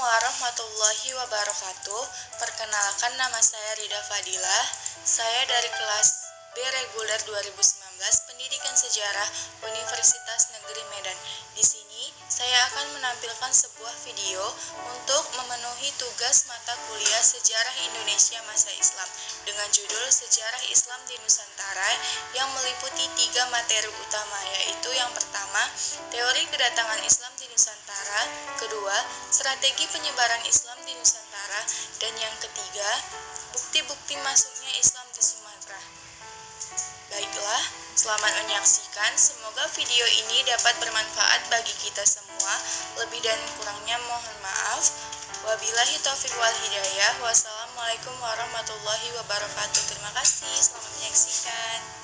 warahmatullahi wabarakatuh. Perkenalkan, nama saya Rida Fadilah. Saya dari kelas B reguler 2019 Pendidikan Sejarah Universitas Negeri Medan. Di sini saya akan menampilkan sebuah video untuk memenuhi tugas mata kuliah Sejarah Indonesia Masa Islam dengan judul Sejarah Islam di Nusantara yang meliputi 3 materi utama, yaitu yang pertama, teori kedatangan Islam di Nusantara, kedua, strategi penyebaran Islam di Nusantara, dan yang ketiga, bukti-bukti masuknya Islam di Sumatera. Baiklah, selamat menyaksikan. Semoga video ini dapat bermanfaat bagi kita semua. Lebih dan kurangnya mohon maaf. Wabillahi taufiq wal hidayah. Wassalamualaikum warahmatullahi wabarakatuh. Terima kasih. Selamat menyaksikan.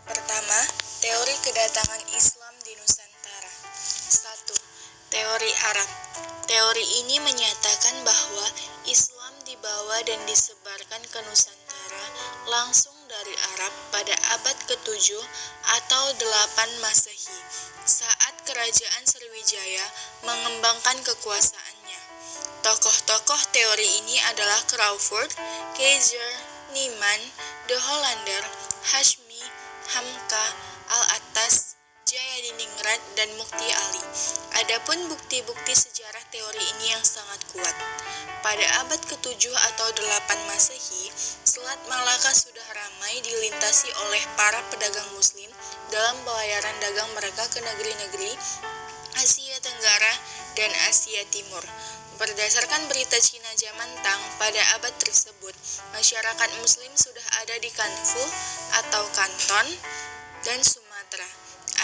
Pertama, teori kedatangan Islam di Nusantara. 1. Teori Arab. Teori ini menyatakan bahwa Islam dibawa dan disebarkan ke Nusantara langsung dari Arab pada abad ke-7 atau 8 Masehi, saat kerajaan Sriwijaya mengembangkan kekuasaannya. Tokoh-tokoh teori ini adalah Crawford, Keizer, Nieman, De Hollander, Hashmi, Hamka, Al-Attas, Jayadiningrat, dan Mukti Ali. Adapun bukti-bukti sejarah teori ini yang sangat kuat. Pada abad ke-7 atau 8 Masehi, Selat Malaka sudah ramai dilintasi oleh para pedagang muslim dalam pelayaran dagang mereka ke negeri-negeri Asia Tenggara dan Asia Timur. Berdasarkan berita Cina zaman Tang pada abad tersebut, masyarakat muslim sudah ada di Kanfu atau Kanton dan Sumatera.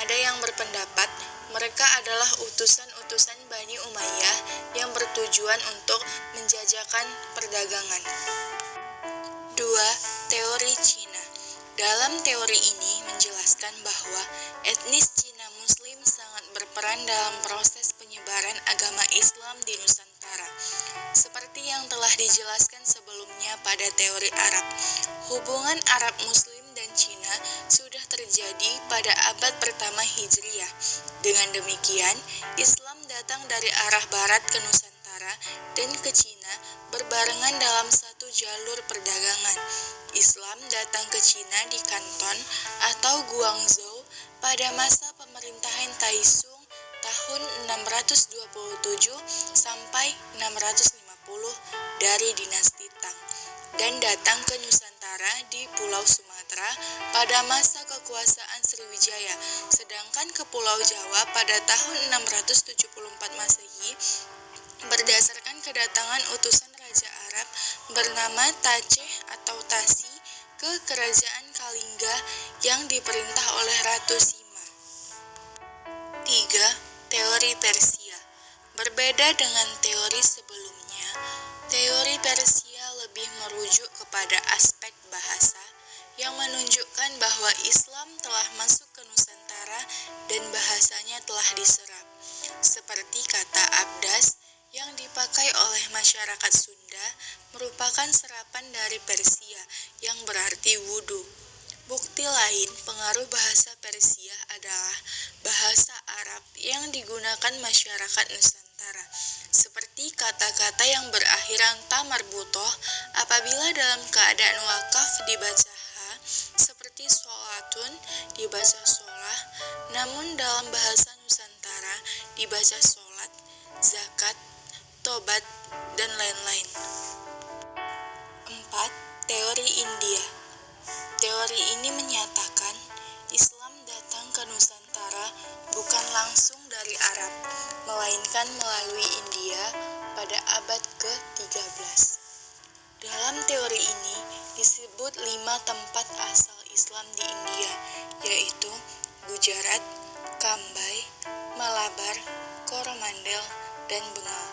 Ada yang berpendapat mereka adalah utusan-utusan Bani Umayyah yang bertujuan untuk menjajakan perdagangan. 2. Teori Cina. Dalam teori ini menjelaskan bahwa etnis Cina Muslim sangat berperan dalam proses penyebaran agama Islam di Nusantara. Seperti yang telah dijelaskan sebelumnya pada teori Arab, hubungan Arab Muslim dan Cina sudah terjadi pada abad pertama Hijriah. Dengan demikian, Islam datang dari arah barat ke Nusantara dan ke Cina berbarengan dalam satu jalur perdagangan. Islam datang ke Cina di Kanton atau Guangzhou pada masa pemerintahan Taizong tahun 627 sampai 650 dari dinasti Tang, dan datang ke Nusantara di Pulau Sumatera pada masa kekuasaan Sriwijaya, sedangkan ke Pulau Jawa pada tahun 674 Masehi berdasarkan kedatangan utusan Raja Arab bernama Taceh atau Tasi ke kerajaan Kalingga yang diperintah oleh Ratu Sima. 3. Teori Persia. Berbeda dengan teori sebelumnya, teori Persia lebih merujuk kepada aspek bahasa yang menunjukkan bahwa Islam telah masuk ke Nusantara dan bahasanya telah diserap, seperti kata abdas yang dipakai oleh masyarakat Sunda merupakan serapan dari Persia yang berarti wudhu. Bukti lain pengaruh bahasa Persia adalah bahasa Arab yang digunakan masyarakat Nusantara, seperti kata-kata yang berakhiran ta marbutoh apabila dalam keadaan wakaf dibaca ha, seperti sholatun dibaca sholah, namun dalam bahasa Nusantara dibaca sholat, zakat, tobat, dan lain-lain. 4. Teori India. Teori ini menyatakan Islam datang ke Nusantara bukan langsung dari Arab, melainkan melalui India pada abad ke-13. Dalam teori ini disebut 5 tempat asal Islam di India, yaitu Gujarat, Kambai, Malabar, Coromandel, dan Bengal.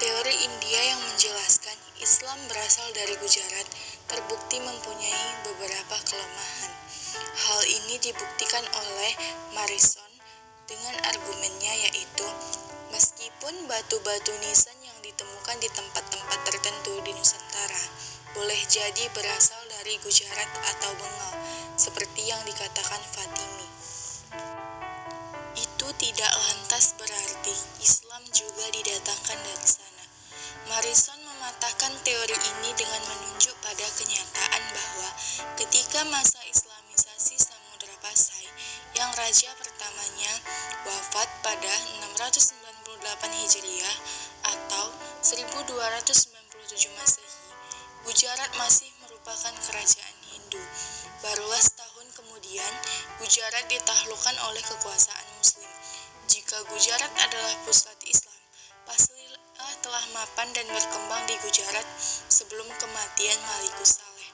Teori India yang menjelaskan Islam berasal dari Gujarat terbukti mempunyai beberapa kelemahan. Hal ini dibuktikan oleh Morrison dengan argumennya yaitu, meskipun batu-batu nisan yang ditemukan di tempat-tempat tertentu di Nusantara boleh jadi berasal dari Gujarat atau Bengal, seperti yang dikatakan Fatimi, itu tidak lantas berarti Islam juga didatangkan dari sana. Morrison mematahkan teori ini dengan menunjuk pada kenyataan bahwa ketika masa Islamisasi Samudra Pasai yang raja pertamanya wafat pada 698 Hijriah atau 1297 Masehi, Gujarat masih merupakan kerajaan Hindu. Barulah setahun kemudian, Gujarat ditaklukkan oleh kekuasaan Muslim. Jika Gujarat adalah pusat Islam, pastilah telah mapan dan berkembang di Gujarat sebelum kematian Malikus Saleh.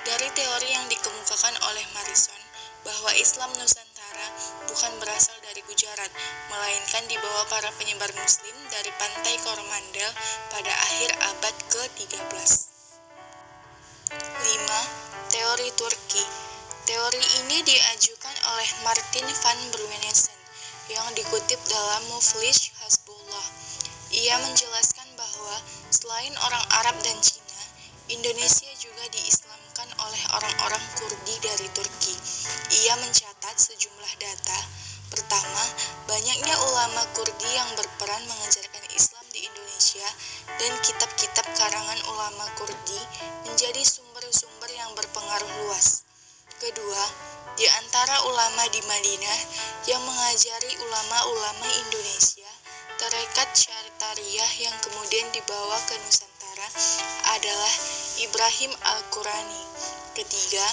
Dari teori yang dikemukakan oleh Morrison bahwa Islam Nusantara bukan berasal dari Gujarat, melainkan dibawa para penyebar Muslim dari pantai Coromandel pada akhir abad ke-13. 5. Teori Turki. Teori ini diajukan oleh Martin van Bruinessen yang dikutip dalam Muflish Hasbullah. Ia menjelaskan bahwa selain orang Arab dan Cina, Indonesia juga diislamkan oleh orang-orang Kurdi dari Turki. Ia mencatat sejumlah data. Pertama, banyaknya ulama Kurdi yang berperan mengajarkan Islam di Indonesia dan kitab-kitab karangan ulama Kurdi menjadi sumber-sumber yang berpengaruh luas. Kedua, di antara ulama di Madinah yang mengajari ulama-ulama Indonesia tarekat Syartariyah yang kemudian dibawa ke Nusantara adalah Ibrahim Al-Qurani. Ketiga,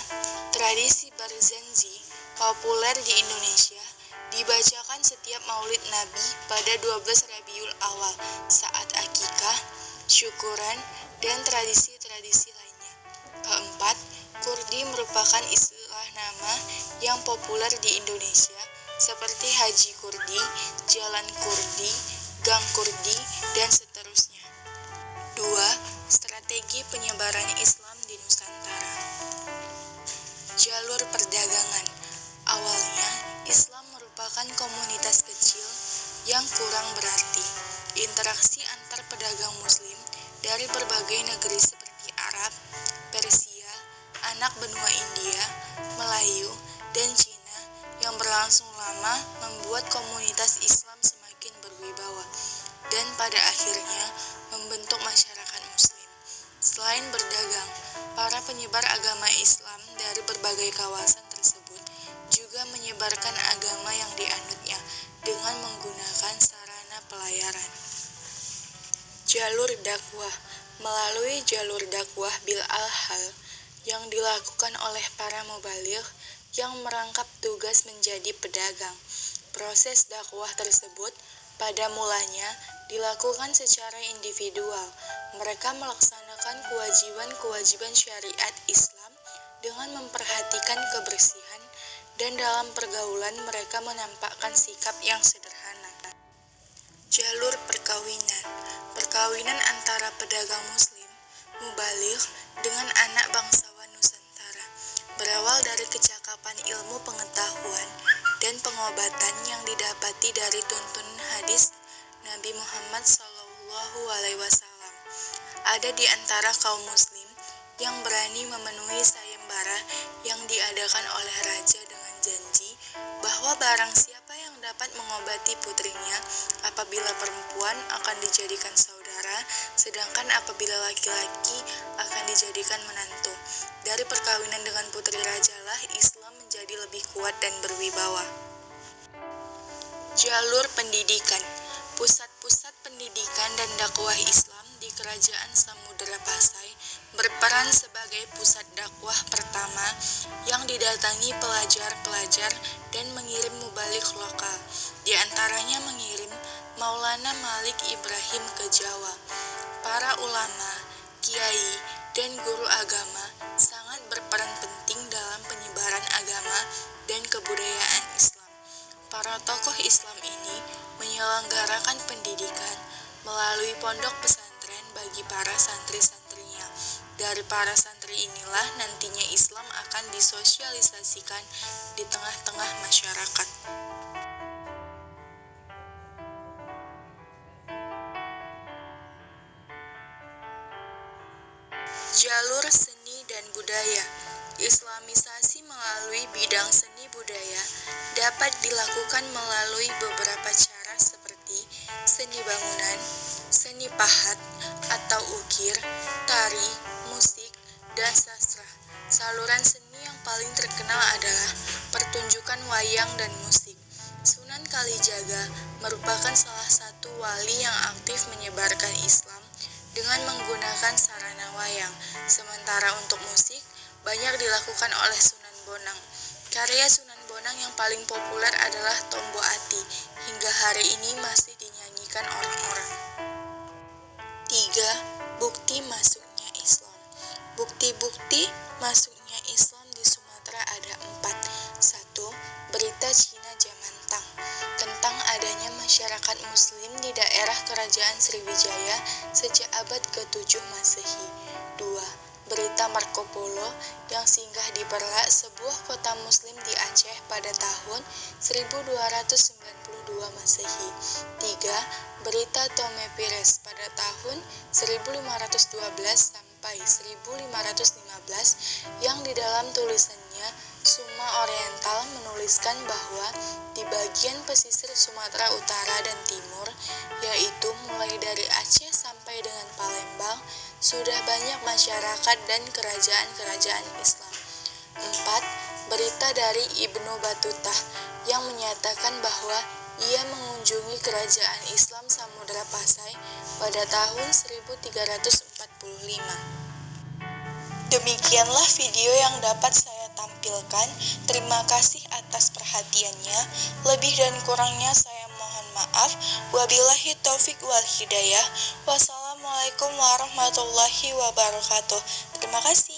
tradisi Barzanji populer di Indonesia dibacakan setiap Maulid Nabi pada 12 Rabiul Awal saat akikah, syukuran, dan tradisi-tradisi lainnya. Keempat, Kurdi merupakan istilah nama yang populer di Indonesia seperti Haji Kurdi, Jalan Kurdi, Gang Kurdi, dan seterusnya. 2. Strategi penyebaran Islam di Nusantara. Jalur perdagangan. Awalnya, Islam merupakan komunitas kecil yang kurang berarti. Interaksi antar pedagang Muslim dari berbagai negeri seperti Arab, Persia, anak benua India, Melayu, dan Cina yang berlangsung lama membuat komunitas Islam semakin berwibawa dan pada akhirnya membentuk masyarakat Muslim. Selain berdagang, para penyebar agama Islam dari berbagai kawasan tersebut juga menyebarkan agama yang dianutnya dengan menggunakan sarana pelayaran. Jalur dakwah. Melalui jalur dakwah bil al-hal yang dilakukan oleh para mubaligh yang merangkap tugas menjadi pedagang. Proses dakwah tersebut pada mulanya dilakukan secara individual. Mereka melaksanakan kewajiban-kewajiban syariat Islam dengan memperhatikan kebersihan dan dalam pergaulan mereka menampakkan sikap yang sederhana. Jalur perkawinan. Perkawinan antara pedagang Muslim, mubaligh, dengan anak bangsawan Nusantara berawal dari kecakapan ilmu pengetahuan dan pengobatan yang didapati dari tuntunan hadis Nabi Muhammad SAW. Ada di antara kaum Muslim yang berani memenuhi sayembara yang diadakan oleh raja dengan janji bahwa barang siapa yang dapat mengobati putrinya apabila perempuan akan dijadikan saudara, sedangkan apabila laki-laki akan dijadikan menantu. Dari perkawinan dengan putri rajalah Islam menjadi lebih kuat dan berwibawa. Jalur pendidikan. Pusat-pusat pendidikan dan dakwah Islam di Kerajaan Samudra Pasai berperan sebagai pusat dakwah pertama yang didatangi pelajar-pelajar dan mengirim mubaligh lokal. Di antaranya mengirim Maulana Malik Ibrahim ke Jawa. Para ulama, kiai, dan guru agama sangat berperan penting dalam penyebaran agama dan kebudayaan Islam. Para tokoh Islam ini menyelenggarakan pendidikan melalui pondok pesantren bagi para santri-santrinya. Dari para santri inilah nantinya Islam akan disosialisasikan di tengah-tengah masyarakat. Jalur seni dan budaya. Islamisasi melalui bidang seni budaya dapat dilakukan melalui beberapa cara seperti seni bangunan, seni pahat atau ukir, tari, musik, dan sastra. Saluran seni yang paling terkenal adalah pertunjukan wayang dan musik. Sunan Kalijaga merupakan salah satu wali yang aktif menyebarkan Islam dengan menggunakan sarana wayang. Sementara untuk musik, banyak dilakukan oleh Sunan Bonang. Karya Sunan Bonang yang paling populer adalah Tombo Ati, hingga hari ini masih dinyanyikan orang-orang. 3. Bukti masuknya Islam. Bukti-bukti masuknya Islam di Sumatera ada 4. 1. Berita Cina zaman Tang tentang adanya masyarakat muslim di daerah Kerajaan Sriwijaya sejak abad ke-7 Masehi. 2. Berita Marco Polo yang singgah di Berlak, sebuah kota muslim di Aceh pada tahun 1292 Masehi. 3. Berita Tome Pires pada tahun 1512 sampai 1515 yang di dalam tulisannya Suma Oriental menuliskan bahwa di bagian pesisir Sumatera Utara dan Timur, yaitu mulai dari Aceh sampai dengan Palembang, sudah banyak masyarakat dan kerajaan-kerajaan Islam. 4. Berita dari Ibnu Batutah yang menyatakan bahwa ia mengunjungi kerajaan Islam Samudra Pasai pada tahun 1345. Demikianlah video yang dapat saya tampilkan. Terima kasih atas perhatiannya. Lebih dan kurangnya saya mohon maaf. Wabillahi taufik wal hidayah. Wassalamualaikum warahmatullahi wabarakatuh. Terima kasih.